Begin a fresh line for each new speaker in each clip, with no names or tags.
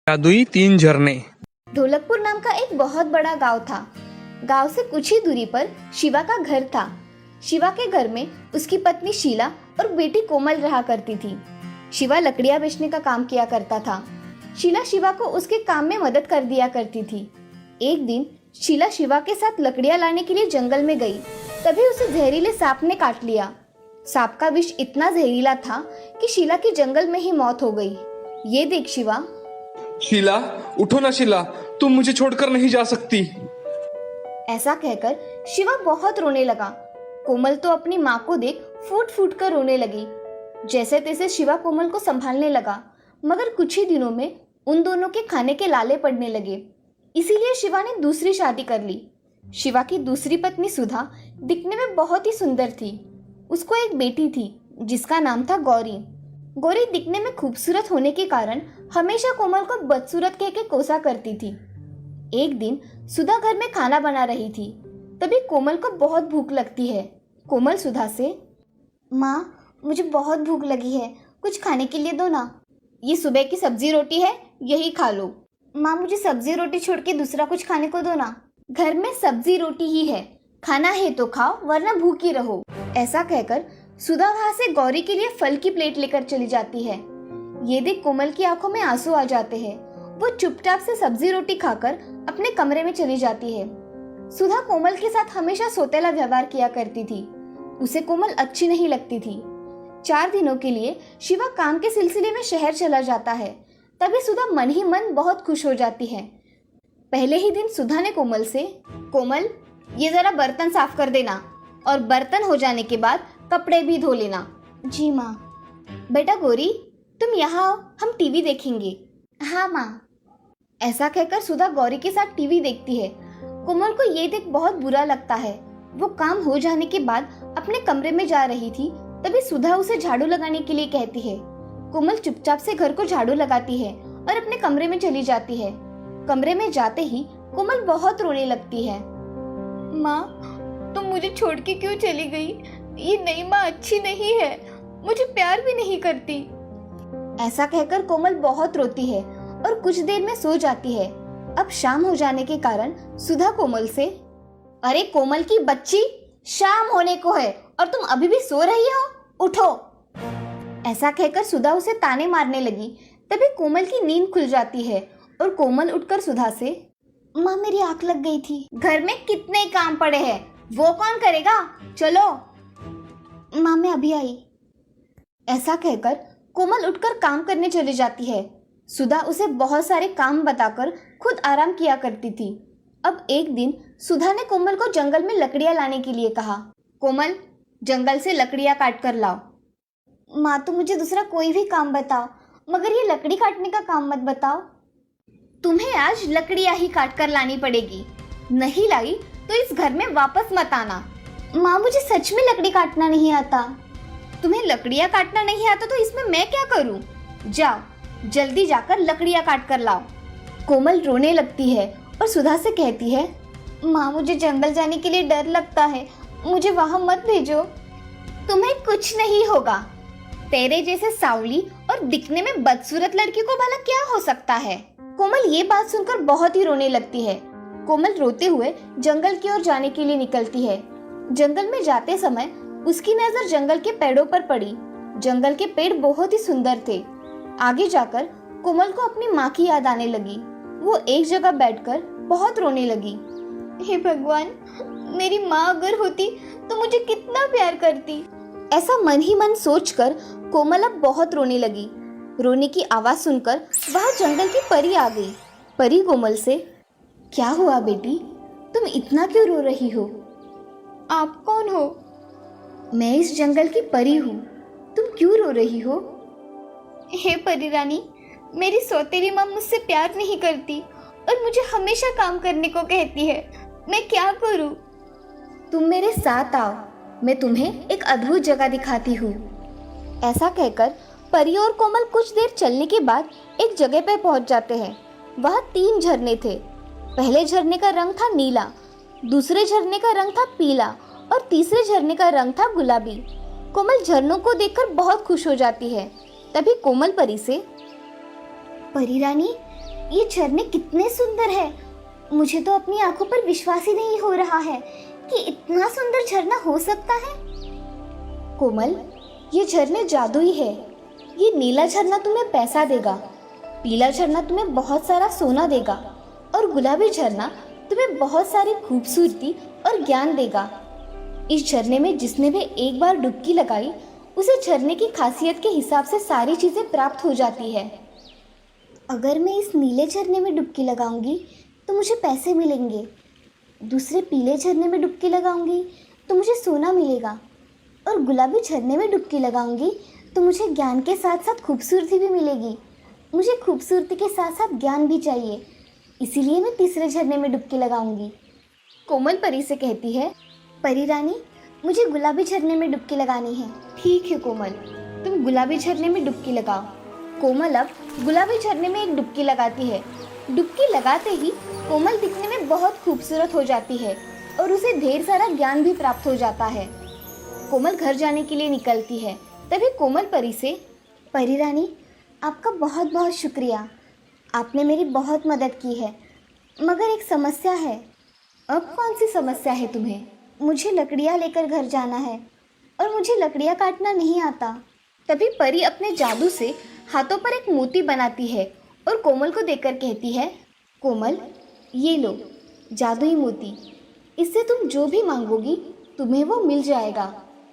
जादुई 3 झरने।
ढोलकपुर नाम का एक बहुत बड़ा गांव था। गांव से कुछ ही दूरी पर शिवा का घर था। शिवा के घर में उसकी पत्नी शीला और बेटी कोमल रहा करती थी। शिवा लकड़ियां बेचने का काम किया करता था। शीला शिवा को उसके काम में मदद कर दिया करती थी। एक दिन शीला शिवा के साथ लकड़ियां लाने के लिए जंगल में गई, तभी उसे जहरीले सांप ने काट लिया। सांप का विष इतना जहरीला था कि शीला की जंगल में ही मौत हो गई। ये देख
शीला, उठो ना शीला, तुम मुझे छोड़कर नहीं जा सकती।
ऐसा कहकर शिवा बहुत रोने लगा। कोमल तो अपनी माँ को देख फूट फूट कर रोने लगी। जैसे तैसे शिवा कोमल को संभालने लगा, मगर कुछ ही दिनों में उन दोनों के खाने के लाले पड़ने लगे। इसीलिए शिवा ने दूसरी शादी कर ली। शिवा की दूसरी पत्नी सुधा दिखने में बहुत ही सुंदर थी। उसको एक बेटी थी जिसका नाम था गौरी। गौरी दिखने में खूबसूरत होने के कारण हमेशा कोमल को बदसूरत कह के कोसा करती थी। एक दिन सुधा घर में खाना बना रही थी, तभी कोमल को बहुत भूख लगती है। कोमल सुधा से, माँ मुझे बहुत भूख लगी है, कुछ खाने के लिए दो ना। ये सुबह की सब्जी रोटी है, यही खा लो। माँ मुझे सब्जी रोटी छोड़ के दूसरा कुछ खाने को दो ना। घर में सब्जी रोटी ही है, खाना है तो खाओ वरना भूखी रहो। ऐसा कहकर सुधा वहाँ से गौरी के लिए फल की प्लेट लेकर चली जाती है। ये देख कोमल की आंखों में आंसू आ जाते हैं। वो चुपचाप से सब्जी रोटी खाकर अपने कमरे में चली जाती है। सुधा कोमल के साथ हमेशा सौतेला व्यवहार किया करती थी। उसे कोमल अच्छी नहीं लगती थी। 4 दिनों के लिए शिवा काम के सिलसिले में शहर चला जाता है। तभी सुधा मन ही मन बहुत खुश हो जाती है। पहले ही दिन सुधा ने कोमल से, कोमल ये जरा बर्तन साफ कर देना और बर्तन हो जाने के बाद कपड़े भी धो लेना। जी माँ। बेटा गौरी तुम यहाँ आओ, हम टीवी देखेंगे। हाँ माँ। ऐसा कहकर सुधा गौरी के साथ टीवी देखती है। कोमल को ये देख बहुत बुरा लगता है। वो काम हो जाने के बाद अपने कमरे में जा रही थी, तभी सुधा उसे झाड़ू लगाने के लिए कहती है। कोमल चुपचाप से घर को झाड़ू लगाती है और अपने कमरे में चली जाती है। कमरे में जाते ही कोमल बहुत रोने लगती है। माँ तुम मुझे छोड़ के क्यों चली गई? ये नई माँ अच्छी नहीं है, मुझे प्यार भी नहीं करती। ऐसा कहकर कोमल बहुत रोती है और कुछ देर में सो जाती है। अब शाम हो जाने के कारण सुधा कोमल से, अरे कोमल की बच्ची, शाम होने को है और तुम अभी भी सो रही हो, उठो। ऐसा कहकर सुधा उसे ताने मारने लगी। तभी कोमल की नींद खुल जाती है और कोमल उठकर सुधा से, माँ मेरी आंख लग गई थी। घर में कितने काम पड़े हैं, वो कौन करेगा, चलो। माँ मैं अभी आई। ऐसा कहकर कोमल उठकर काम करने चली जाती है। सुधा उसे बहुत सारे काम बताकर खुद आराम किया करती थी। अब एक दिन सुधा ने कोमल को जंगल में लकड़ियां लाने के लिए कहा। कोमल जंगल से लकड़ियां काट कर लाओ। माँ तो मुझे दूसरा कोई भी काम बताओ, मगर ये लकड़ी काटने का काम मत बताओ। तुम्हें आज लकड़ियां ही काट कर लानी पड़ेगी, नहीं लाई तो इस घर में वापस मत आना। माँ मुझे सच में लकड़ी काटना नहीं आता। तुम्हें लकड़ियां काटना नहीं आता तो इसमें मैं क्या करूं? जाओ जल्दी जाकर लकड़ियां काट कर लाओ। कोमल रोने लगती है और सुधा से कहती है, माँ मुझे जंगल जाने के लिए डर लगता है, मुझे वहां मत भेजो। तुम्हें कुछ नहीं होगा। तेरे जैसे सावली और दिखने में बदसूरत लड़की को भला क्या हो सकता है? कोमल ये बात सुनकर बहुत ही रोने लगती है। कोमल रोते हुए जंगल की ओर जाने के लिए निकलती है। जंगल में जाते समय उसकी नजर जंगल के पेड़ों पर पड़ी। जंगल के पेड़ बहुत ही सुंदर थे। आगे जाकर कोमल को अपनी माँ की याद आने लगी। वो एक जगह बैठकर बहुत रोने लगी। हे भगवान, मेरी माँ अगर होती तो मुझे कितना प्यार करती। ऐसा मन ही मन सोचकर कोमल अब बहुत रोने लगी। रोने की आवाज सुनकर वहाँ जंगल की परी आ गई। परी कोमल से, क्या हुआ बेटी, तुम इतना क्यों रो रही हो? आप कौन हो? मैं इस जंगल की परी हूँ, तुम क्यों रो रही हो? हे परी रानी, मेरी सौतेली माँ मुझसे प्यार नहीं करती और मुझे हमेशा काम करने को कहती है, मैं क्या करूँ? तुम मेरे साथ आओ, मैं तुम्हें एक अद्भुत जगह दिखाती हूँ। ऐसा कहकर परी और कोमल कुछ देर चलने के बाद एक जगह पर पहुँच जाते हैं। वहाँ 3 झरने थे। पहले झरने का रंग था नीला, दूसरे झरने का रंग था पीला और तीसरे झरने का रंग था गुलाबी। कोमल झरनों को देखकर बहुत खुश हो जाती है। तभी कोमल परी से, परी रानी ये झरने कितने सुंदर है। मुझे तो अपनी आंखों पर विश्वास ही नहीं हो रहा है कि इतना सुंदर झरना हो सकता है। कोमल, ये झरने जादुई है। ये नीला झरना तुम्हें पैसा देगा, पीला झरना तुम्हें बहुत सारा सोना देगा और गुलाबी झरना तुम्हें बहुत सारी खूबसूरती और ज्ञान देगा। इस झरने में जिसने भी एक बार डुबकी लगाई उसे झरने की खासियत के हिसाब से सारी चीज़ें प्राप्त हो जाती है। अगर मैं इस नीले झरने में डुबकी लगाऊंगी तो मुझे पैसे मिलेंगे, दूसरे पीले झरने में डुबकी लगाऊंगी तो मुझे सोना मिलेगा और गुलाबी झरने में डुबकी लगाऊंगी तो मुझे ज्ञान के साथ साथ खूबसूरती भी मिलेगी। मुझे खूबसूरती के साथ साथ ज्ञान भी चाहिए, इसीलिए मैं तीसरे झरने में डुबकी लगाऊंगी। कोमल परी से कहती है, परी रानी, मुझे गुलाबी झरने में डुबकी लगानी है। ठीक है कोमल, तुम गुलाबी झरने में डुबकी लगाओ। कोमल अब गुलाबी झरने में एक डुबकी लगाती है। डुबकी लगाते ही कोमल दिखने में बहुत खूबसूरत हो जाती है और उसे ढेर सारा ज्ञान भी प्राप्त हो जाता है। कोमल घर जाने के लिए निकलती है। तभी कोमल परी से, परी रानी, आपका बहुत बहुत शुक्रिया, आपने मेरी बहुत मदद की है, मगर एक समस्या है। अब कौन सी समस्या है तुम्हें? मुझे लकड़ियाँ लेकर घर जाना है और मुझे लकड़ियाँ काटना नहीं आता। तभी परी अपने जादू से हाथों पर एक मोती बनाती है और कोमल को देकर कहती है, कोमल, ये लो जादुई मोती, इससे तुम जो भी मांगोगी तुम्हें वो मिल जाएगा।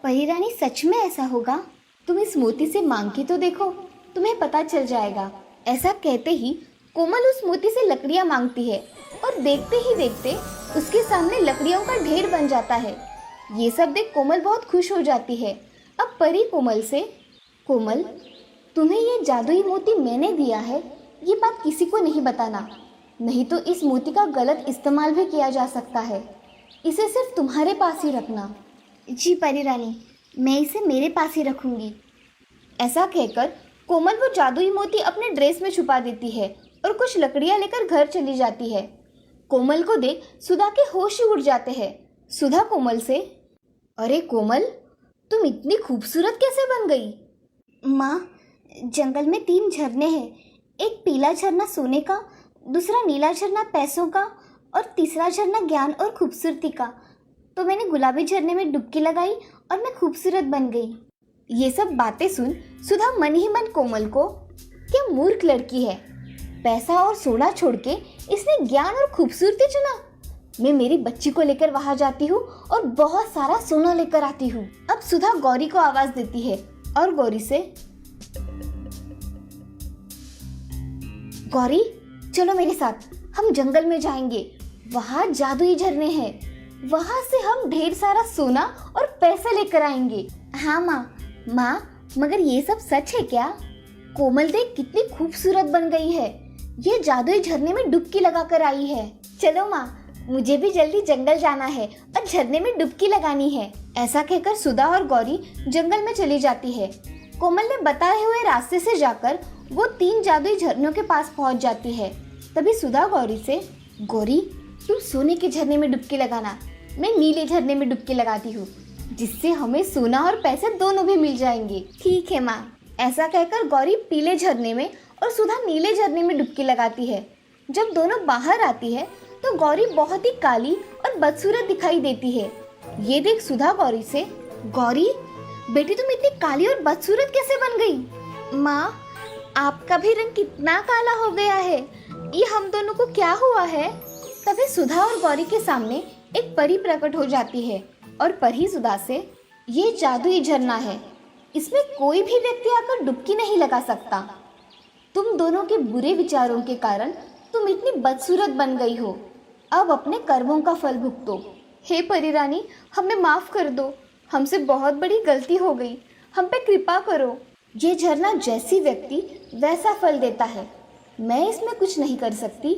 परी रानी, सच में ऐसा होगा? तुम इस मोती से मांग के तो देखो, तुम्हें पता चल जाएगा। ऐसा कहते ही कोमल उस मोती से लकड़ियाँ मांगती है और देखते ही देखते उसके सामने लकड़ियों का ढेर बन जाता है। ये सब देख कोमल बहुत खुश हो जाती है। अब परी कोमल से, कोमल, तुम्हें ये जादुई मोती मैंने दिया है, ये बात किसी को नहीं बताना, नहीं तो इस मोती का गलत इस्तेमाल भी किया जा सकता है। इसे सिर्फ तुम्हारे पास ही रखना। जी परी रानी, मैं इसे मेरे पास ही रखूंगी। ऐसा कहकर कोमल वो जादुई मोती अपने ड्रेस में छुपा देती है और कुछ लकड़ियाँ लेकर घर चली जाती है। कोमल को देख सुधा के होश ही उड़ जाते हैं। सुधा कोमल से, अरे कोमल, तुम इतनी खूबसूरत कैसे बन गई? माँ, जंगल में 3 झरने हैं, एक पीला झरना सोने का, दूसरा नीला झरना पैसों का और तीसरा झरना ज्ञान और खूबसूरती का। तो मैंने गुलाबी झरने में डुबकी लगाई और मैं खूबसूरत बन गई। ये सब बातें सुन सुधा मन ही मन कोमल को, क्या मूर्ख लड़की है, पैसा और सोना छोड़ के इसने ज्ञान और खूबसूरती चुना। मैं मेरी बच्ची को लेकर वहां जाती हूँ और बहुत सारा सोना लेकर आती हूँ। अब सुधा गौरी को आवाज देती है और गौरी से, गौरी, चलो मेरे साथ, हम जंगल में जाएंगे, वहाँ जादुई झरने हैं, वहाँ से हम ढेर सारा सोना और पैसे लेकर आएंगे। हाँ माँ, मगर ये सब सच है क्या? कोमल देख कितनी खूबसूरत बन गई है, ये जादुई झरने में डुबकी लगा कर आई है। चलो माँ, मुझे भी जल्दी जंगल जाना है और झरने में डुबकी लगानी है। ऐसा कहकर सुधा और गौरी जंगल में चली जाती है। कोमल ने बताए हुए रास्ते से जाकर वो 3 जादुई झरनों के पास पहुंच जाती है। तभी सुधा गौरी से, गौरी, तुम सोने के झरने में डुबकी लगाना, मैं नीले झरने में डुबकी लगाती हूँ, जिससे हमें सोना और पैसे दोनों भी मिल जाएंगे। ठीक है माँ। ऐसा कहकर गौरी पीले झरने में और सुधा नीले झरने में डुबकी लगाती है। जब दोनों बाहर आती है तो गौरी बहुत ही काली और बदसूरत दिखाई देती है। ये देख सुधा गौरी से, गौरी बेटी, तुम इतनी काली और बदसूरत कैसे बन गई? माँ, आपका भी रंग कितना काला हो गया है, ये हम दोनों को क्या हुआ है? तभी सुधा और गौरी के सामने एक परी प्रकट हो जाती है और परी सुधा से, ये जादुई झरना है, इसमें कोई भी व्यक्ति आकर डुबकी नहीं लगा सकता। तुम दोनों के बुरे विचारों के कारण तुम इतनी बदसूरत बन गई हो, अब अपने कर्मों का फल भुगतो। हे परी रानी, हमें माफ कर दो, हमसे बहुत बड़ी गलती हो गई, हम पे कृपा करो। ये झरना जैसी व्यक्ति वैसा फल देता है, मैं इसमें कुछ नहीं कर सकती।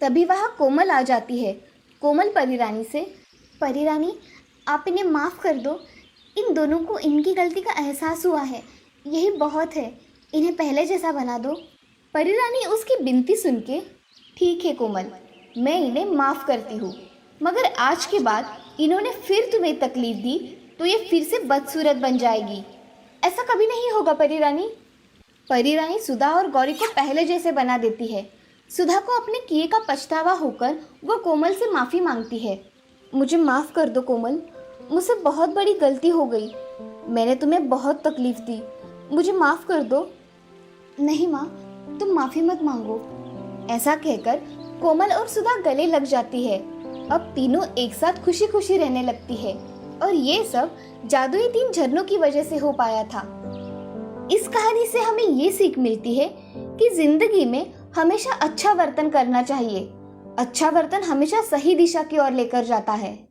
तभी वहाँ कोमल आ जाती है। कोमल परी रानी से, परी रानी, आप इन्हें माफ़ कर दो, इन दोनों को इनकी गलती का एहसास हुआ है, यही बहुत है, इन्हें पहले जैसा बना दो। परी रानी उसकी विनती सुन के, ठीक है कोमल, मैं इन्हें माफ़ करती हूँ, मगर आज के बाद इन्होंने फिर तुम्हें तकलीफ दी तो ये फिर से बदसूरत बन जाएगी। ऐसा कभी नहीं होगा परी रानी। परी रानी सुधा और गौरी को पहले जैसे बना देती है। सुधा को अपने किए का पछतावा होकर वो कोमल से माफ़ी मांगती है। मुझे माफ़ कर दो कोमल, मुझसे बहुत बड़ी गलती हो गई। मैंने तुम्हें बहुत तकलीफ दी, मुझे माफ़ कर दो। नहीं माँ, तुम माफ़ी मत मांगो। ऐसा कहकर कोमल और सुधा गले लग जाती है। अब तीनों एक साथ खुशी खुशी रहने लगती है और ये सब जादुई 3 झरनों की वजह से हो पाया था। इस कहानी से हमें ये सीख मिलती है कि जिंदगी में हमेशा अच्छा वर्तन करना चाहिए। अच्छा वर्तन हमेशा सही दिशा की ओर लेकर जाता है।